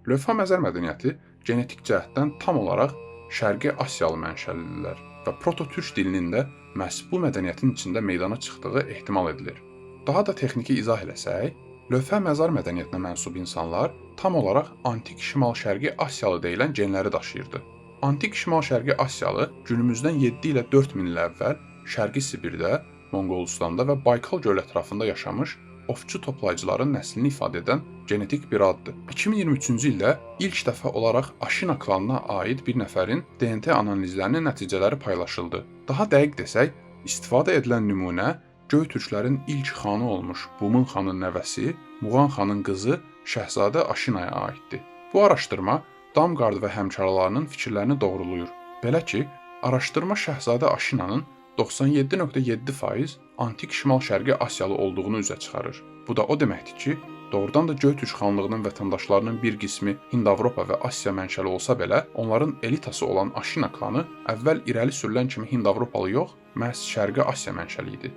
Lövhə məzər mədəniyyəti genetik cəhətdən tam olaraq Şərqi Asiyalı mənşəlidirlər və proto-türk dilinin də məhz bu mədəniyyətin içində meydana çıxdığı ehtimal edilir. Daha da texniki izah eləsək, lövhə məzar mədəniyyətinə mənsub insanlar tam olaraq antik şimal-şərqi Asiyalı deyilən genləri daşıyırdı. Antik şimal-şərqi Asiyalı günümüzdən 7 ilə 4000 il əvvəl Şərqi Sibirdə, Monqolistanda və Baykal göl ətrafında yaşamış ovçu toplayıcıların nəslini ifadə edən genetik bir addır. 2023-cü ildə ilk dəfə olaraq Aşina klanına aid bir nəfərin DNT analizlərinin nəticələri paylaşıldı. Daha dəqiq desək, istifadə edilən nümunə Göytürklərin ilk xanı olmuş Bumun xanın nəvəsi Muğan xanın qızı Şəhzadə Aşinaya aiddir. Bu araşdırma Damqard və həmkarlarının fikirlərini doğrulayır. Belə ki, araşdırma Şəhzadə Aşinanın 97,7% antik şimal-şərqi Asiyalı olduğunu üzə çıxarır. Bu da o deməkdir ki, doğrudan da Göytürk xanlığının vətəndaşlarının bir qismi Hind-Avropa və Asiya mənşəli olsa belə, onların elitası olan Aşina klanı əvvəl irəli sürülən kimi Hind-Avropalı yox, məhz Şərqi Asiya mənşəli idi.